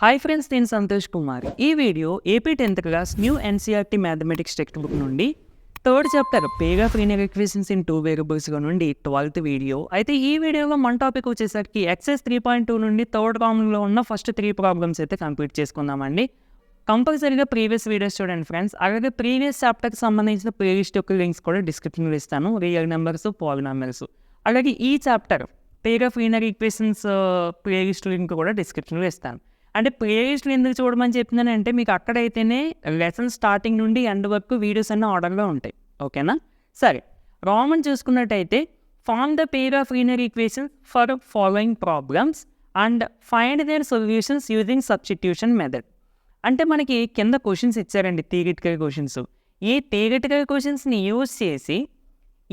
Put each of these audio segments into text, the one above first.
Hi friends, నేను సంతోష్ కుమార్. ఈ video AP 10th class new NCERT mathematics text book నుండి third chapter pair of linear equations in 2 వేరియబుల్స్గా నుండి 12th video. అయితే ఈ వీడియోలో మన టాపిక్ వచ్చేసరికి ఎక్సైజ్ 3.2 నుండి థర్డ్ ప్రాబ్లంలో ఉన్న ఫస్ట్ 3 ప్రాబ్లమ్స్ అయితే కంప్లీట్ చేసుకుందామండి. కంపల్సరీగా ప్రీవియస్ వీడియోస్ చూడండి ఫ్రెండ్స్. అలాగే ప్రీవియస్ చాప్టర్కి సంబంధించిన ప్లేలిస్ట్ యొక్క లింక్స్ కూడా డిస్క్రిప్షన్లో ఇస్తాను. Real numbers, polynomials. అలాగే ఈ chapter pair of linear equations playlist link కూడా డిస్క్రిప్షన్లో ఇస్తాను. అంటే ప్లేలిస్ట్లు ఎందుకు చూడమని చెప్తున్నాను అంటే మీకు అక్కడైతేనే లెసన్ స్టార్టింగ్ నుండి ఎండ్ వరకు వీడియోస్ అన్నీ ఆర్డర్లో ఉంటాయి. ఓకేనా? సరే, రామన్ చూసుకున్నట్టయితే form the pair of linear equations for following problems and find their solutions using substitution method. అంటే మనకి కింద క్వశ్చన్స్ ఇచ్చారండి, థియరిటికల్ క్వశ్చన్స్. ఈ థియరిటికల్ క్వశ్చన్స్ని యూజ్ చేసి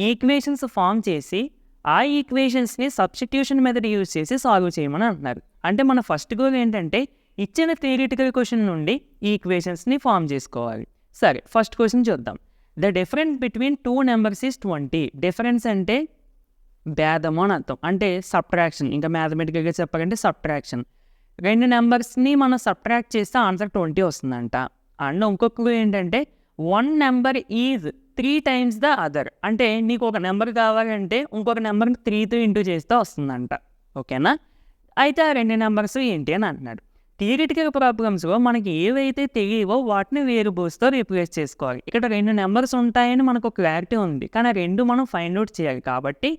ఈక్వేషన్స్ ఫామ్ చేసి ఆ ఈక్వేషన్స్ని సబ్స్టిట్యూషన్ మెథడ్ యూజ్ చేసి సాల్వ్ చేయమని అంటున్నారు. అంటే మన ఫస్ట్ గోల్ ఏంటంటే ఇచ్చిన థియరిటికల్ క్వశ్చన్ నుండి ఈ ఈక్వేషన్స్ని ఫామ్ చేసుకోవాలి. సరే, ఫస్ట్ క్వశ్చన్ చూద్దాం. The difference between 2 numbers is 20. Difference అంటే భేదము అని అర్థం, అంటే సబ్ట్రాక్షన్. ఇంకా మ్యాథమెటికల్గా చెప్పాలంటే సబ్ట్రాక్షన్. 2 నెంబర్స్ని మనం సబ్ట్రాక్ట్ చేస్తే ఆన్సర్ 20 వస్తుందంట. అండ్ ఇంకొక ఏంటంటే 1 number is 3 times the other. అంటే నీకు ఒక నెంబర్ కావాలంటే ఇంకొక నెంబర్ని 3తో ఇంటూ చేస్తే వస్తుందంట. ఓకేనా? అయితే ఆ 2 నెంబర్స్ ఏంటి అని అంటున్నాడు. థియరిటికల్ ప్రాబ్లమ్స్లో మనకి ఏవైతే తెలియవో వాటిని వేరియబుల్స్తో రీప్లేస్ చేసుకోవాలి. ఇక్కడ 2 నెంబర్స్ ఉంటాయని మనకు క్లారిటీ ఉంది, కానీ ఆ 2 మనం ఫైండ్ అవుట్ చేయాలి. కాబట్టి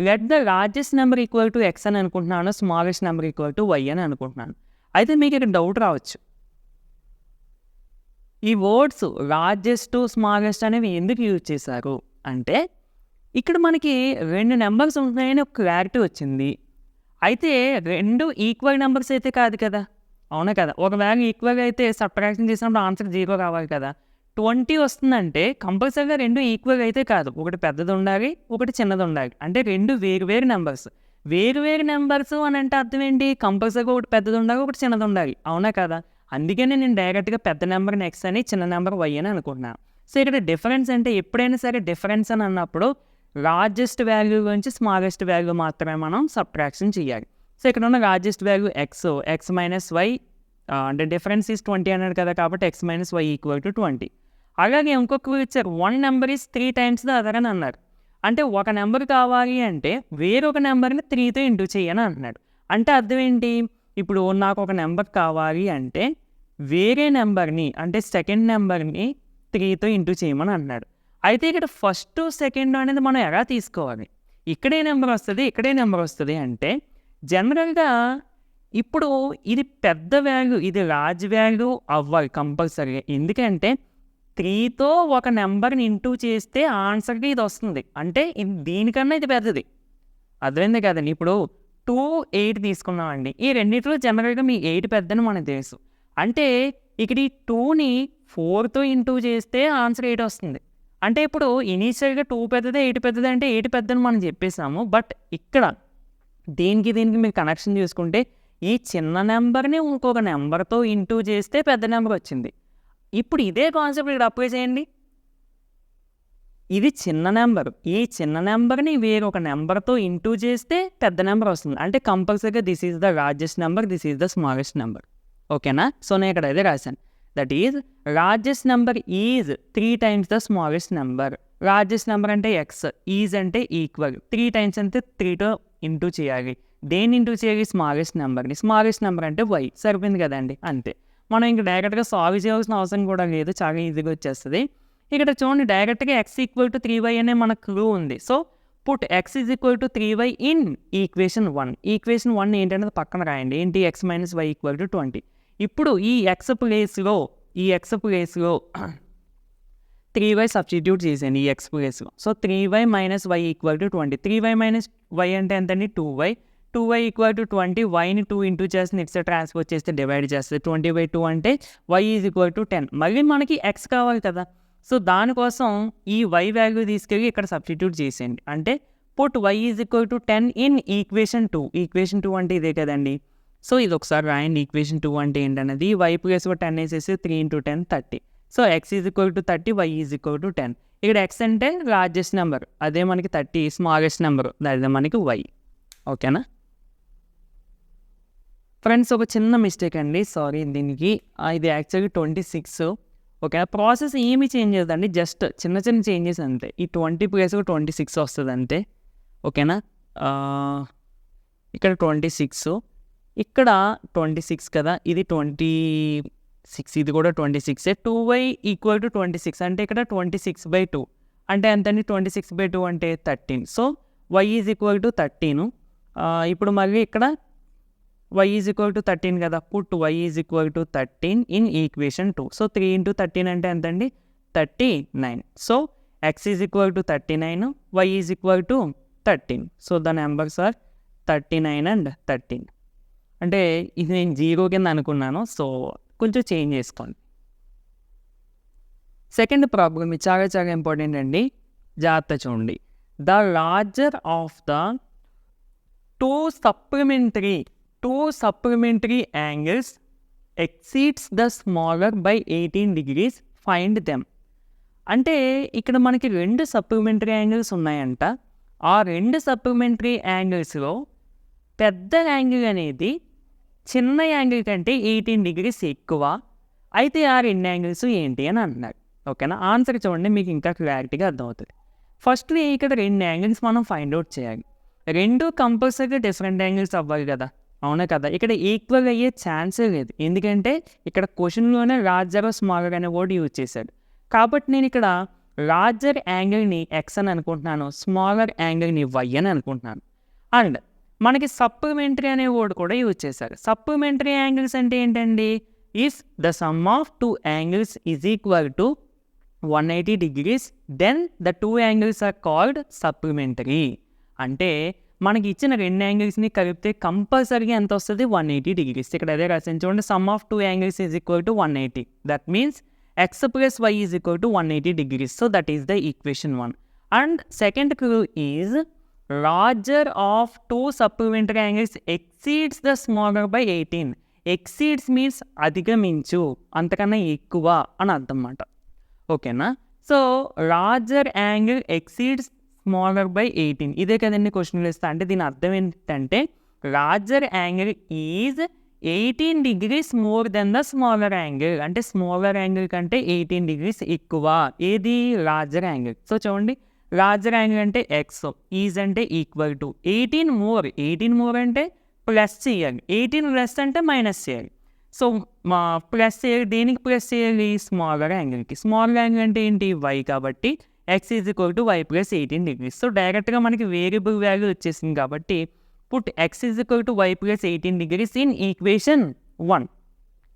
let the largest number equal to x అని అనుకుంటున్నాను, smallest number equal to y అని అనుకుంటున్నాను. అయితే మీకు ఇక్కడ డౌట్ రావచ్చు, ఈ వర్డ్స్ లార్జెస్ట్, స్మాలెస్ట్ అనేవి ఎందుకు యూజ్ చేశారు అంటే ఇక్కడ మనకి 2 నెంబర్స్ ఉంటాయని ఒక క్లారిటీ వచ్చింది. అయితే 2 ఈక్వల్ నెంబర్స్ అయితే కాదు కదా, అవునా కదా? ఒకవేళ ఈక్వల్ అయితే సబ్ట్రాక్షన్ చేసినప్పుడు ఆన్సర్ 0 రావాలి కదా. 20 వస్తుందంటే కంపల్సరీగా 2 ఈక్వల్ అయితే కాదు, ఒకటి పెద్దది ఉండాలి, ఒకటి చిన్నది ఉండాలి. అంటే 2 వేరు నెంబర్స్. వేరు నెంబర్స్ అని అంటే అర్థం ఏంటి? కంపల్సరీగా ఒకటి పెద్దది ఉండాలి, ఒకటి చిన్నది ఉండాలి, అవునా కదా? అందుకనే నేను డైరెక్ట్గా పెద్ద నెంబర్ ఎక్స్ అని, చిన్న నెంబర్ వై అని అనుకుంటున్నాను. సో ఇక్కడ డిఫరెన్స్ అంటే ఎప్పుడైనా సరే డిఫరెన్స్ అని అన్నప్పుడు లార్జెస్ట్ వాల్యూ గురించి స్మాలెస్ట్ వాల్యూ మాత్రమే మనం సబ్ట్రాక్షన్ చేయాలి. సో ఇక్కడ ఉన్న largest value x minus y, అంటే డిఫరెన్స్ ఈజ్ 20 అన్నాడు కదా, కాబట్టి x minus y equal to 20. అలాగే ఇంకొక ఇచ్చారు 1 number is 3 times the other అని అన్నారు. అంటే ఒక నెంబర్ కావాలి అంటే వేరొక నెంబర్ని 3తో ఇంటూ చేయని అంటున్నాడు. అంటే అర్థం ఏంటి? ఇప్పుడు నాకు ఒక నెంబర్ కావాలి అంటే వేరే నెంబర్ని, అంటే సెకండ్ నెంబర్ని 3తో ఇంటూ చేయమని అంటున్నాడు. అయితే ఇక్కడ ఫస్ట్ సెకండ్ అనేది మనం ఎలా తీసుకోవాలి? ఇక్కడే నెంబర్ వస్తుంది, ఇక్కడే నెంబర్ వస్తుంది అంటే జనరల్గా ఇప్పుడు ఇది పెద్ద వాల్యూ, ఇది లార్జ్ వాల్యూ అవ్వాలి కంపల్సరీగా. ఎందుకంటే 3తో ఒక నెంబర్ని ఇంటూ చేస్తే ఆన్సర్కి ఇది వస్తుంది. అంటే దీనికన్నా ఇది పెద్దది. అర్థమైంది కదండి? ఇప్పుడు 2, 8 తీసుకున్నామండి. ఈ రెండింటిలో జనరల్గా మీ 8 పెద్దని మనకు తెలుసు. అంటే ఇక్కడ ఈ 2ని 4తో ఇంటూ చేస్తే ఆన్సర్ 8 వస్తుంది. అంటే ఇప్పుడు ఇనీషియల్గా 2 పెద్దదే, 8 పెద్దదే అంటే 8 పెద్దని మనం చెప్పేసాము. బట్ ఇక్కడ దీనికి మీరు కనెక్షన్ చూసుకుంటే ఈ చిన్న నెంబర్ని ఇంకొక నెంబర్తో ఇంటూ చేస్తే పెద్ద నెంబర్ వచ్చింది. ఇప్పుడు ఇదే కాన్సెప్ట్ ఇక్కడ అప్లై చేయండి. ఇది చిన్న నెంబర్, ఈ చిన్న నెంబర్ని వేరొక నెంబర్తో ఇంటూ చేస్తే పెద్ద నెంబర్ వస్తుంది. అంటే కంపల్సరీగా this is the largest number, this is the smallest number. ఓకేనా? సో నేను ఇక్కడ అదే రాశాను. That is largest number is 3 times the smallest number. Largest number అంటే ఎక్స్, ఈజ్ అంటే ఈక్వల్, 3 times అంటే 3తో ఇంటూ చేయాలి. దేన్ని ఇంటూ చేయాలి? స్మాలెస్ట్ నెంబర్ని. స్మాలెస్ట్ నెంబర్ అంటే వై. సరిపోయింది కదండి, అంతే. మనం ఇంకా డైరెక్ట్గా సాల్వ్ చేయాల్సిన అవసరం కూడా లేదు, చాలా ఈజీగా వచ్చేస్తుంది. ఇక్కడ చూడండి, డైరెక్ట్గా ఎక్స్ ఈక్వల్ టు 3y అనే మన క్లూ ఉంది. So put x is equal to 3y in equation 1. Equation 1 ఏంటనేది పక్కన రాయండి. ఏంటి? X minus y equal to 20. ఇప్పుడు ఈ ఎక్స్ ప్లేస్లో 3y సబ్స్టిట్యూట్ చేసేయండి ఈ ఎక్స్ ప్లేస్లో. So 3y minus y equal to 20. 3y minus y అంటే ఎంతండి? 2y equal to 20. వైని 2 ఇంటూ చేస్తే నెక్స్ట్ ట్రాన్స్ఫర్ చేస్తే డివైడ్ చేస్తే 20/2 అంటే y ఈజ్ ఈక్వల్ టు 10. మళ్ళీ మనకి ఎక్స్ కావాలి కదా. సో దానికోసం ఈ y వాల్యూ తీసుకెళ్ళి ఇక్కడ సబ్స్టిట్యూట్ చేసేయండి. అంటే put y is equal to 10 in equation 2. Equation 2 అంటే ఇదే కదండి. సో ఇది ఒకసారి రాయండి. ఈక్వేషన్ 2 అంటే ఏంటన్నది y ప్లస్లో 10 వేసేసి 3 × 10 30. So x is equal to 30, y is equal to 10. ఇక్కడ x అంటే లార్జెస్ట్ నెంబర్, అదే మనకి 30 స్మాలెస్ట్ నెంబర్, అదే మనకి y. ఓకేనా? ఫ్రెండ్స్ ఒక చిన్న మిస్టేక్ అండి, సారీ దీనికి. ఇది యాక్చువల్గా 26. ఓకేనా, ప్రాసెస్ ఏమీ చేంజ్ చేయదండి, జస్ట్ చిన్న చిన్న చేంజెస్ అంతే. ఈ 20 ప్లేస్లో 26 వస్తుంది అంతే. ఓకేనా, ఇక్కడ 26, ఇక్కడ 26 కదా, ఇది 26, ఇది కూడా 26. 2y = 26 అంటే ఇక్కడ 26/2 అంటే ఎంతండి, 26/2 అంటే 13. So y = 13. ఇప్పుడు మళ్ళీ ఇక్కడ y = 13 కదా, put y = 13 in equation 2. So 3 × 13 అంటే ఎంతండి, 39. So x = 39, y = 13. So the numbers are 39 and 13. అంటే ఇది నేను 0 కింద అనుకున్నాను, సో కొంచెం చేంజ్ చేసుకోండి. సెకండ్ ప్రాబ్లమ్ ఇది చాలా చాలా ఇంపార్టెంట్ అండి, జాగ్రత్త చూడండి. The larger of the two supplementary angles exceeds the smaller by 18 degrees, find them. అంటే ఇక్కడ మనకి 2 సప్లిమెంటరీ యాంగిల్స్ ఉన్నాయంట. ఆ 2 సప్లిమెంటరీ యాంగిల్స్లో పెద్ద యాంగిల్ అనేది చిన్న యాంగిల్ కంటే 18 degrees ఎక్కువ. అయితే ఆ 2 యాంగిల్స్ ఏంటి అని అంటున్నారు. ఓకేనా, ఆన్సర్ చూడండి, మీకు ఇంకా క్లారిటీగా అర్థమవుతుంది. ఫస్ట్ ఇక్కడ 2 యాంగిల్స్ మనం ఫైండ్ అవుట్ చేయాలి. 2 కంపల్సరీగా డిఫరెంట్ యాంగిల్స్ అవ్వాలి కదా, అవునా కదా. ఇక్కడ ఈక్వల్ అయ్యే ఛాన్సే లేదు, ఎందుకంటే ఇక్కడ క్వశ్చన్లోనే లార్జర్ స్మాలర్ అనే వర్డ్ యూజ్ చేశాడు. కాబట్టి నేను ఇక్కడ లార్జర్ యాంగిల్ని ఎక్స్ అని అనుకుంటున్నాను, స్మాలర్ యాంగిల్ని వై అని అనుకుంటున్నాను. అండ్ మనకి సప్లిమెంటరీ అనే వర్డ్ కూడా యూజ్ చేశారు. సప్లిమెంటరీ యాంగిల్స్ అంటే ఏంటండి, if the sum of 2 angles is equal to 180 degrees, then the 2 angles are called supplementary. అంటే మనకి ఇచ్చిన 2 యాంగిల్స్ని కలిపితే కంపల్సరీగా ఎంత వస్తుంది, 180 degrees. ఇక్కడ అదే రాసింది చూడండి, sum of 2 angles is equal to 180. That means x + y is equal to 180 degrees. So that is the equation 1. And second clue is larger of 2 supplementary angles exceeds the smaller by 18. Exceeds means అధిగమించు, అంతకన్నా ఎక్కువ అని అర్థం అన్నమాట. ఓకేనా, so larger angle exceeds smaller by 18, ఇదే కదండి క్వశ్చన్లు ఇస్తా. అంటే దీని అర్థం ఏంటంటే larger angle is 18 degrees more than the smaller angle. అంటే స్మాలర్ యాంగిల్ కంటే 18 degrees ఎక్కువ ఏది, లార్జర్ యాంగిల్. సో చూడండి, లార్జర్ యాంగిల్ అంటే ఎక్స్, ఈజ్ అంటే ఈక్వల్ టు 18 మోర్. 18 మోర్ అంటే ప్లస్ చేయాలి, 18 లెస్ అంటే మైనస్ చేయాలి. సో మా ప్లస్ చేయాలి, దేనికి ప్లస్ చేయాలి, స్మాలర్ యాంగిల్కి. స్మాలర్ యాంగిల్ అంటే ఏంటి, వై, కాబట్టి x = y + 18 degrees. సో డైరెక్ట్గా మనకి వేరియబుల్ వాల్యూ వచ్చేసింది కాబట్టి put x = y + 18 degrees in equation 1.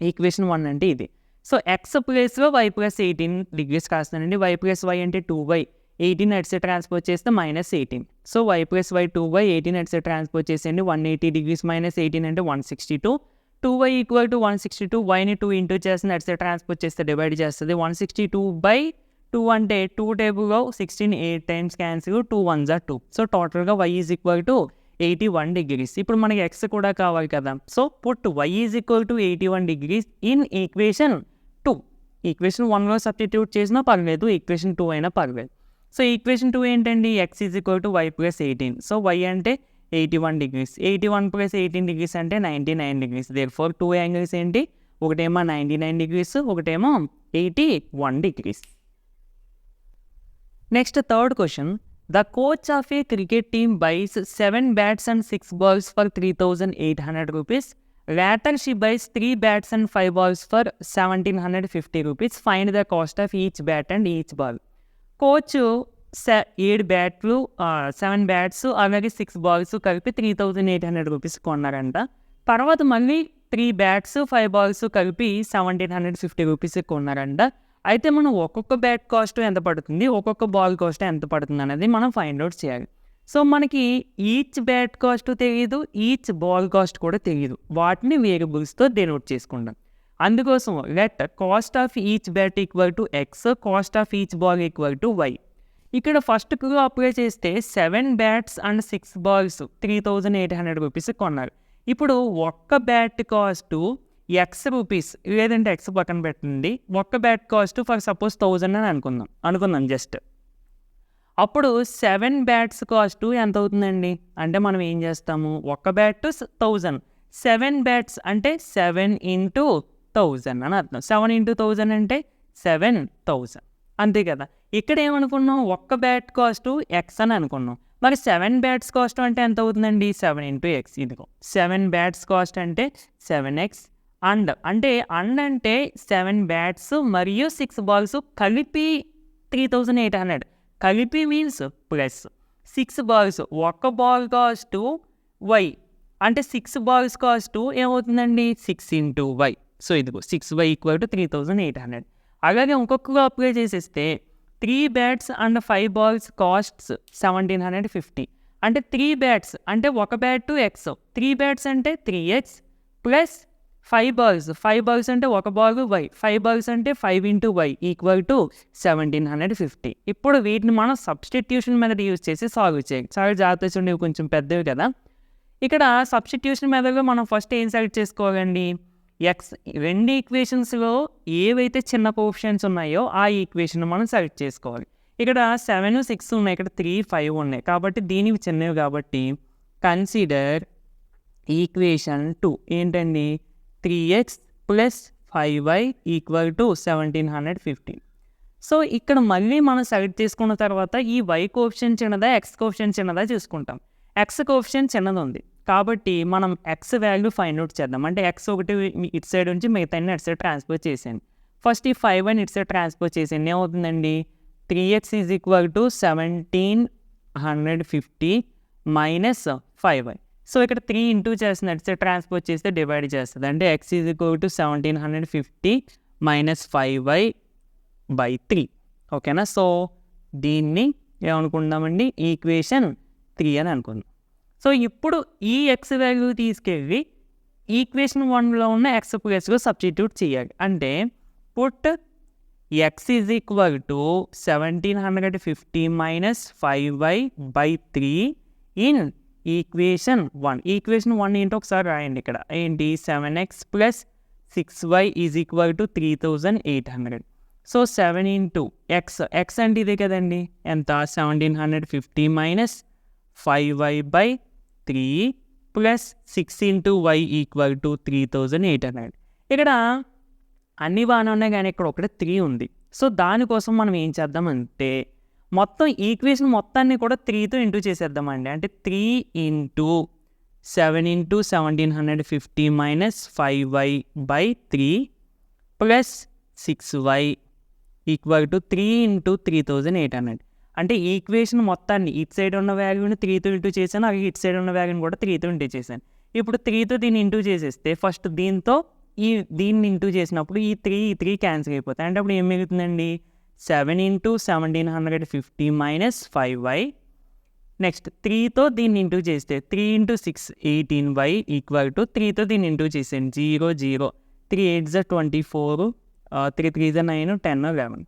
Equation 1 అంటే ఇది. సో x ప్లేస్లో y + 18 degrees కాస్తానండి. y + y అంటే 2y, 18 అటు సైడ్ ట్రాన్స్పోజ్ చేస్తే -18. సో y + y 2y, 18 అటు సైడ్ ట్రాన్స్పోజ్ చేసేయండి. 180 degrees -18 అంటే 162. 2y = 162, వైని 2 ఇంటూ చేస్తుంది, అటు సైడ్ ట్రాన్స్పోజ్ చేస్తే డివైడ్ చేస్తుంది. 162/2 అంటే 2 టేబుల్లో 16 8 times cancel, 2 1s are 2. So టోటల్గా y = 81 degrees. ఇప్పుడు మనకి x కూడా కావాలి కదా, so put y = 81 degrees in equation 2. Equation 1లో సబ్స్టిట్యూట్ చేసినా పర్లేదు, ఈక్వేషన్ 2 అయినా పర్లేదు. సో ఈక్వేషన్ 2 ఏంటండి, x = y + 18. సో y అంటే 81 degrees, 81 + 18 degrees అంటే 99 degrees. దేర్ఫోర్ 2 యాంగిల్స్ ఏంటి, ఒకటేమో 99 degrees, ఒకటేమో 81 degrees. Next third question. The coach of a cricket team buys 7 bats and 6 balls for 3,800 rupees. Later she buys 3 bats and 5 balls for 1,750 rupees. Find the cost of each bat and each ball. Coach 7 బ్యాట్లు, 7 bats అలాగే 6 balls కలిపి 3,800 rupees కొన్నారంట. తర్వాత మళ్ళీ 3 bats 5 balls కలిపి 1,750 rupees కొన్నారంట. అయితే మనం ఒక్కొక్క bat cost ఎంత పడుతుంది, ఒక్కొక్క బాల్ కాస్ట్ ఎంత పడుతుంది అనేది మనం ఫైండ్ అవుట్ చేయాలి. సో మనకి ఈచ్ బ్యాట్ కాస్ట్ తెలియదు, ఈచ్ బాల్ కాస్ట్ కూడా తెలియదు, వాటిని వేరియబుల్స్తో డెనోట్ చేసుకుంటాం. అందుకోసం let cost of each bat equal to x, cost of each ball equal to y. ఇక్కడ ఫస్ట్ క్లూ అప్లై చేస్తే 7 bats and 6 balls 3,800 rupees కొన్నారు. ఇప్పుడు ఒక్క బ్యాట్ కాస్ట్ ఎక్స్ రూపీస్, లేదంటే ఎక్స్ పక్కన పెట్టండి, ఒక్క బ్యాట్ కాస్ట్ ఫర్ సపోజ్ 1000 అని అనుకుందాం జస్ట్. అప్పుడు 7 bats కాస్ట్ ఎంత అవుతుందండి అంటే మనం ఏం చేస్తాము, ఒక్క బ్యాట్ 1000, 7 బ్యాట్స్ అంటే 7 ఇంటూ 1000 అని అర్థం. 7 ఇంటూ 1000 అంటే 7000 అంతే కదా. ఇక్కడ ఏమనుకున్నాం, ఒక్క బ్యాట్ కాస్ట్ ఎక్స్ అని అనుకున్నాం. మరి 7 బ్యాట్స్ కాస్ట్ అంటే ఎంత అవుతుందండి, 7 ఇంటూ ఎక్స్. ఇదిగో 7 బ్యాట్స్ కాస్ట్ అంటే 7x అండ్ అంటే 7 బ్యాట్స్ మరియు 6 బాల్స్ కలిపి 3800. కలిపి మీన్స్ ప్లస్ 6 బాల్స్, ఒక్క బాల్ కాస్ట్ వై అంటే 6 బాల్స్ కాస్ట్ ఏమవుతుందండి 6 ఇంటూ వై. సో ఇదిగో 6y ఈక్వల్ టు 3800. అలాగే ఇంకొకగా అప్లై చేసేస్తే 3 బ్యాట్స్ అండ్ 5 బాల్స్ కాస్ట్స్ 1750. అంటే 3 బ్యాట్స్ అంటే ఒక బ్యాట్ ఎక్స్, 3 బ్యాట్స్ అంటే 3x ప్లస్ 5 బాల్స్ అంటే ఒక బాల్ వై, 5 బాల్స్ అంటే 5 ఇంటూ వై ఈక్వల్ టు 1750. ఇప్పుడు వీటిని మనం సబ్స్టిట్యూషన్ మెథడ్ యూజ్ చేసి సాల్వ్ చేయాలి. చాలా జాగ్రత్తగా చూడండి, ఇవి కొంచెం పెద్దవి కదా. ఇక్కడ సబ్స్టిట్యూషన్ మెథడ్లో మనం ఫస్ట్ ఏం సెలెక్ట్ చేసుకోవాలండి, ఎక్స్ రెండు ఈక్వేషన్స్లో ఏవైతే చిన్న కోఎఫిషియెంట్స్ ఉన్నాయో ఆ ఈక్వేషన్ మనం సెలెక్ట్ చేసుకోవాలి. ఇక్కడ 7, 6 ఉన్నాయి, ఇక్కడ 3, 5 ఉన్నాయి కాబట్టి దీనివి చిన్నవి కాబట్టి కన్సిడర్ ఈక్వేషన్ 2 ఏంటండి 3x plus 5y equal to 1750. So ఇక్కడ మళ్ళీ మనం సెలెక్ట్ చేసుకున్న తర్వాత ఈ y కోఎఫిషియెంట్ చిన్నదా x కోఎఫిషియెంట్ చిన్నదా చూసుకుంటాం. x కోఎఫిషియెంట్ చిన్నది ఉంది కాబట్టి మనం x వాల్యూ ఫైండ్ అవుట్ చేద్దాం. అంటే x ఒకటి ఇటు సైడ్ నుంచి మిగతా అటు సైడ్ ట్రాన్స్ఫర్ చేసేయండి. ఫస్ట్ ఈ 5 అని ఇటు సైడ్ ట్రాన్స్ఫర్ చేసేయండి. ఏమవుతుందండి 3x is equal to 1750 minus 5y. So ఇక్కడ 3 ఇంటూ చేస్తుంది, అటు సైడ్ ట్రాన్స్ఫర్ చేస్తే డివైడ్ చేస్తుంది. అంటే x is equal to 1750 minus 5y by 3. ఓకేనా. సో దీన్ని ఏమనుకుందామండి ఈక్వేషన్ 3 అని అనుకుందాం. సో ఇప్పుడు ఈ ఎక్స్ వాల్యూ తీసుకెళ్ళి ఈక్వేషన్ 1లో ఉన్న ఎక్స్ ప్లేస్లో సబ్స్టిట్యూట్ చేయాలి. అంటే put x is equal to 1750 minus 5y by 3 in equation 1. Equation 1 ఏంటో ఒకసారి రాయండి. ఇక్కడ ఏంటి 7x plus 6y is equal to 3800. So 7 into x అంటే ఇదే కదండి, ఎంత 1750 minus 5y by 3 plus 6 into y equal to 3800. ఇక్కడ అన్ని బాగానే ఉన్నాయి కానీ ఇక్కడ ఒకటి 3 ఉంది. సో దానికోసం మనం ఏం చేద్దామంటే మొత్తం ఈక్వేషన్ మొత్తాన్ని కూడా 3తో ఇంటూ చేసేద్దామండి. అంటే 3 into 7 into 1750 minus 5y by 3 plus 6y equal to 3 into 3800. అంటే ఈక్వేషన్ మొత్తాన్ని ఇటు సైడ్ ఉన్న వాల్యూని 3తో ఇంటూ చేశాను, అలాగే ఇటు సైడ్ ఉన్న వాల్యూని కూడా 3తో ఇంటూ చేశాను. ఇప్పుడు 3తో దీన్ని ఇంటూ చేసేస్తే ఫస్ట్ దీంతో దీన్ని ఇంటూ చేసినప్పుడు ఈ 3 క్యాన్సిల్ అయిపోతాయి. అంటే అప్పుడు ఏం మిగులుతుందండి 7 ఇంటూ 1750 మైనస్ 5y. నెక్స్ట్ 3తో దీన్ని ఇంటూ చేస్తే 3 ఇంటూ 6 18y ఈక్వల్ టు 3తో దీన్ని ఇంటూ చేసాను 0 0 3 8 24 3 3 9 10 11.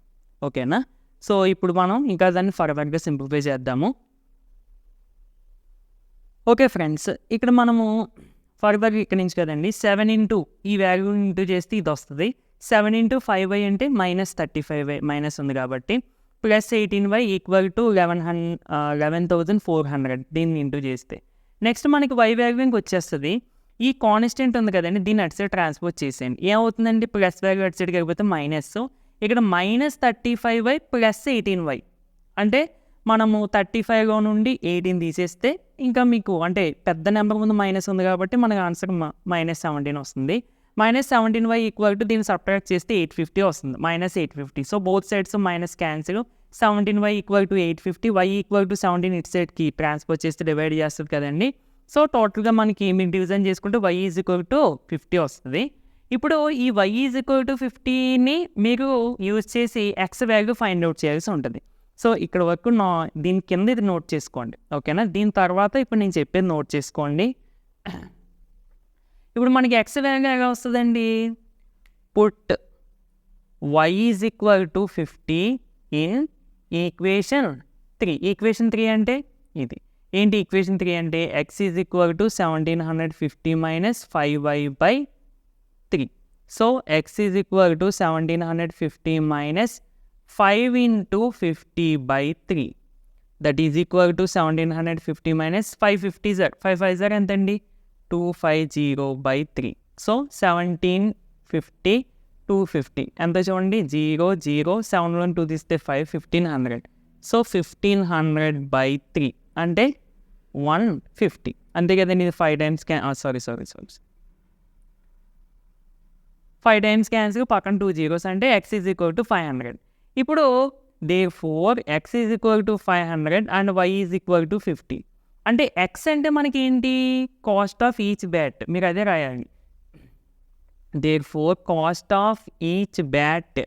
ఓకేనా. సో ఇప్పుడు మనం ఇంకా దాన్ని ఫర్దర్గా సింప్లిఫై చేద్దాము. ఓకే ఫ్రెండ్స్, ఇక్కడ మనము ఫర్దర్గా ఇక్కడ నుంచి కదండి 7 ఇంటూ ఈ వాల్యూ ఇంటూ చేస్తే ఇది వస్తుంది. 7 ఇంటూ 5y అంటే మైనస్ 35y మైనస్ ఉంది కాబట్టి ప్లస్ 18y ఈక్వల్ టు 11,400 దీన్ని ఇంటూ చేస్తే నెక్స్ట్ మనకి y వాల్యూ ఇంక వచ్చేస్తుంది. ఈ కాన్స్టెంట్ ఉంది కదండి దీన్ని అటు సైడ్ ట్రాన్స్పోర్ట్ చేసేయండి. ఏమవుతుందండి ప్లస్ వాల్యూ అటు సైడ్కి వెళ్ళిపోతే మైనస్, ఇక్కడ మైనస్ 35y ప్లస్ 18y. అంటే మనము 35లో నుండి 18 తీసేస్తే ఇంకా మీకు అంటే పెద్ద నెంబర్ ముందు మైనస్ ఉంది కాబట్టి మనకు ఆన్సర్ మైనస్ 17 వస్తుంది. మైనస్ 17y ఈక్వల్ టు దీన్ని సబ్ట్రాక్ట్ చేస్తే 850 వస్తుంది, minus 850. So both sides minus cancel. 17y equal to 850, y equal to 17 ఇటు సైడ్కి ట్రాన్స్ఫర్ చేస్తే డివైడ్ చేస్తుంది కదండి. సో టోటల్గా మనకి మీరు డివిజన్ చేసుకుంటే y ఈజ్ ఈక్వల్ టు 50 వస్తుంది. ఇప్పుడు ఈ y ఈజ్ ఈక్వల్ టు 50ని మీరు యూజ్ చేసి ఎక్స్ వాల్యూ ఫైండ్ అవుట్ చేయాల్సి ఉంటుంది. సో ఇక్కడ వరకు దీని కింద ఇది నోట్ చేసుకోండి. ఓకేనా. దీని తర్వాత ఇప్పుడు నేను చెప్పేది నోట్ చేసుకోండి. ఇప్పుడు మనకి ఎక్స్ వాల్యూ ఎలా వస్తుందండి, put y is equal to 50 in equation 3. Equation 3 అంటే ఇది ఏంటి, ఈక్వేషన్ 3 అంటే x is equal to 1750 minus 5y by 3. So x is equal to 1750 minus 5 into 50 by 3 that is equal to 1750 minus 550 5 5 ఎంతండి 250/3. So 1750 250 ఎంత చూడండి 0 0 7 2 తీస్తే 5 1500. సో 1500/3 అంటే 150 అంతే కదండి. ఇది 5 టైమ్స్ సారీ 5 టైమ్స్ క్యాన్సిల్ పక్కన 2 జీరోస్ అంటే x ఈజ్ ఈక్వల్ టు 500. ఇప్పుడు therefore x is equal to 500 and y is equal to 50. అంటే x అంటే మనకి ఏంటి కాస్ట్ ఆఫ్ ఈచ్ బ్యాట్, మీరు అదే రాయాలి. therefore cost of each bat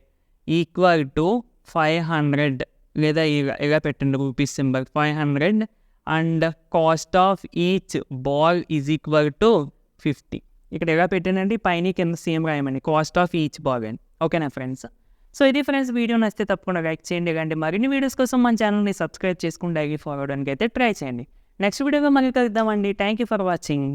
equal to 500 లేదా ఇలా పెట్టండి rupees symbol 500 and cost of each ball is equal to 50. ఇక్కడ ఎలా పెట్టానండి పైన కింద సేమ్ రాయమండి కాస్ట్ ఆఫ్ ఈచ్ బాల్ అని. ఓకేనా ఫ్రెండ్స్? సో ఇది ఫ్రెండ్స్, వీడియో నచ్చితే తప్పకుండా లైక్ చేయండి. ఇలాంటి మరిన్ని వీడియోస్ కోసం మన ఛానల్ని సబ్స్క్రైబ్ చేసుకుని డైలీ ఫాలో అవడానికి అయితే ట్రై చేయండి. నెక్స్ట్ వీడియోలో మళ్ళీ కలుద్దామండి. Thank you for watching.